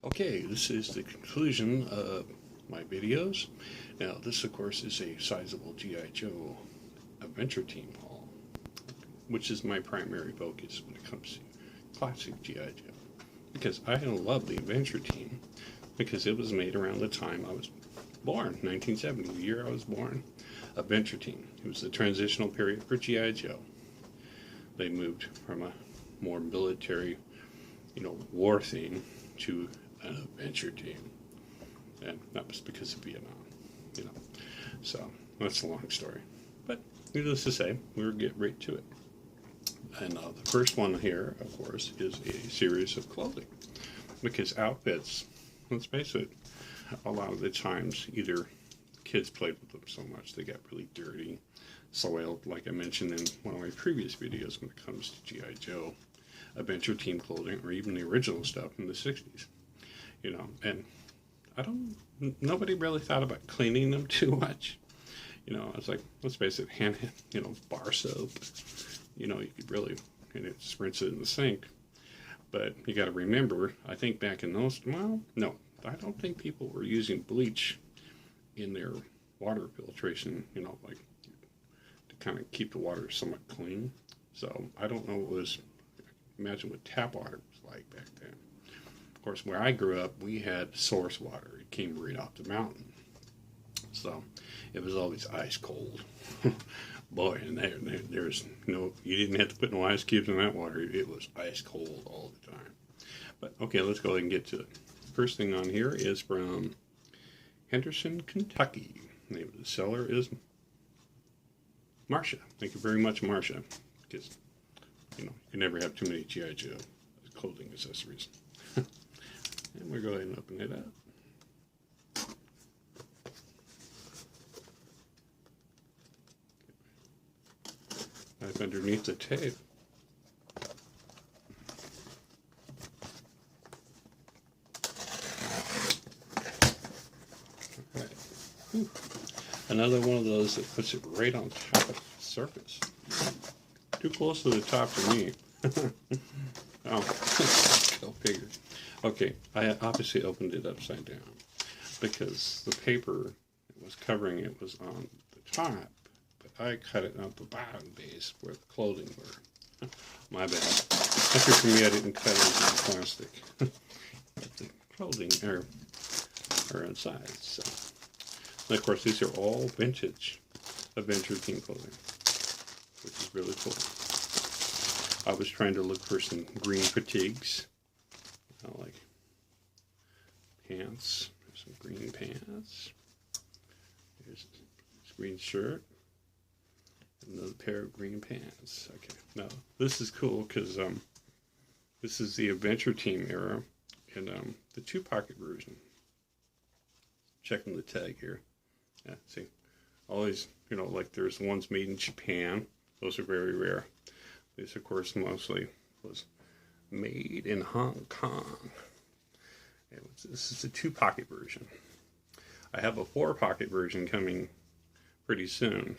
Okay, this is the conclusion of my videos. Now, this, of course, is a sizable G.I. Joe Adventure Team haul, which is my primary focus when it comes to classic G.I. Joe. Because I love the Adventure Team, because it was made around the time I was born, 1970, the year I was born. Adventure Team. It was the transitional period for G.I. Joe. They moved from a more military, war theme to an adventure team, and that was because of Vietnam, So that's a long story, but needless to say, we'll get right to it. And the first one here, of course, is a series of clothing, because outfits, let's face it, a lot of the times either kids played with them so much they got really dirty, soiled, like I mentioned in one of my previous videos when it comes to G.I. Joe Adventure Team clothing, or even the original stuff in the 60s. And nobody really thought about cleaning them too much. I was like, let's face it, bar soap, you could really, just rinse it in the sink. But you got to remember, I think back in those, well, no, I don't think people were using bleach in their water filtration, like to kind of keep the water somewhat clean. So I don't know what was, imagine what tap water was like back then. Of course, where I grew up, we had source water. It came right off the mountain. So it was always ice cold. Boy, and there's no, you didn't have to put no ice cubes in that water. It was ice cold all the time. But okay, let's go ahead and get to it. First thing on here is from Henderson, Kentucky. The name of the seller is Marcia. Thank you very much, Marcia. Because, you can never have too many G.I. Joe clothing accessories. And we'll go ahead and open it up. Knife underneath the tape. All right. Whew. Another one of those that puts it right on top of the surface. Too close to the top for me. Oh, go figure. Okay, I obviously opened it upside down because the paper that was covering it was on the top, but I cut it on the bottom base where the clothing were. My bad. Lucky for me, I didn't cut it into the plastic. The clothing are inside. So, and of course, these are all vintage Adventure Team clothing, which is really cool. I was trying to look for some green fatigues, like pants. There's some green pants. There's this green shirt. Another pair of green pants. Okay, now this is cool because this is the Adventure Team era, and the two-pocket version. Checking the tag here. Yeah, see, always, like there's ones made in Japan. Those are very rare. This, of course, mostly was made in Hong Kong. This is the two-pocket version. I have a four-pocket version coming pretty soon,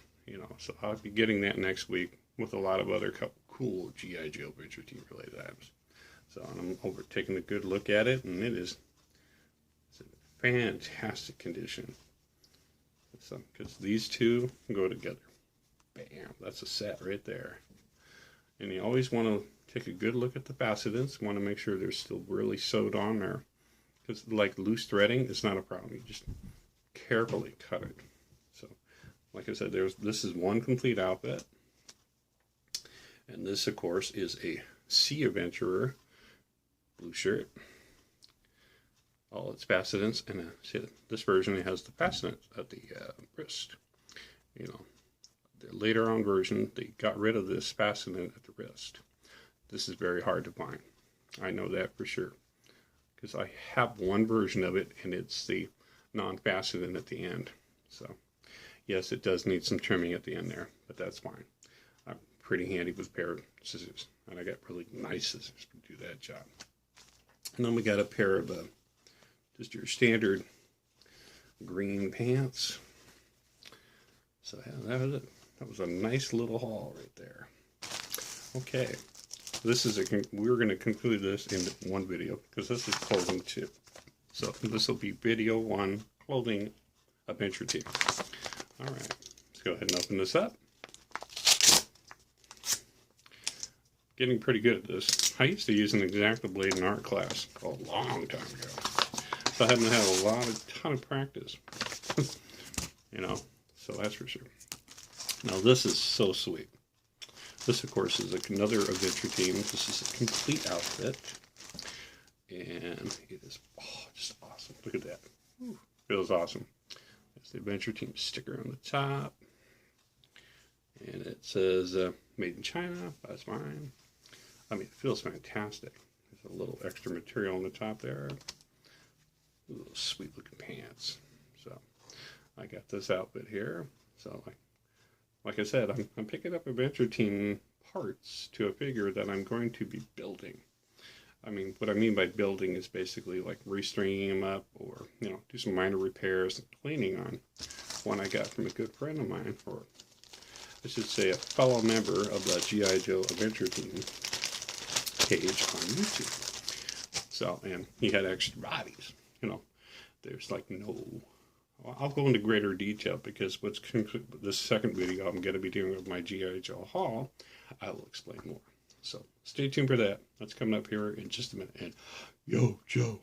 so I'll be getting that next week with a lot of other cool G.I. Joe Adventure Team related items. So I'm taking a good look at it, and it's in fantastic condition. Because these two go together. Bam, that's a set right there. And you always want to take a good look at the fastenings. You want to make sure they're still really sewed on there. Because like loose threading, it's not a problem. You just carefully cut it. So, like I said, this is one complete outfit. And this, of course, is a Sea Adventurer blue shirt. All its fastenings. And see, this version has the fastenings at the wrist. The later on version, they got rid of this fastening at the wrist. This is very hard to find. I know that for sure. Because I have one version of it, and it's the non-fastening at the end. So, yes, it does need some trimming at the end there, but that's fine. I'm pretty handy with a pair of scissors, and I got really nice scissors to do that job. And then we got a pair of just your standard green pants. So, yeah, that was it. That was a nice little haul right there. Okay, we're going to conclude this in one video because this is clothing too. So this will be video 1, clothing adventure team. All right, let's go ahead and open this up. Getting pretty good at this. I used to use an X-Acto blade in art class a long time ago. So I haven't had a ton of practice. You know, so that's for sure. Now this is so sweet. This, of course, is another adventure team. This is a complete outfit. And it is just awesome. Look at that. Ooh, feels awesome. There's the adventure team sticker on the top. And it says, made in China. That's fine. I mean, it feels fantastic. There's a little extra material on the top there. Ooh, sweet looking pants. So I got this outfit here. So like I said, I'm picking up adventure team parts to a figure that I'm going to be building. I mean, what I mean by building is basically like restringing them up, or, you know, do some minor repairs and cleaning on one I got from a good friend of mine, or I should say a fellow member of the G.I. Joe adventure team page on YouTube. So, and he had extra bodies, you know, there's like no, I'll go into greater detail because this second video I'm going to be doing with my G.I. Joe haul, I will explain more. So stay tuned for that. That's coming up here in just a minute. And yo, Joe.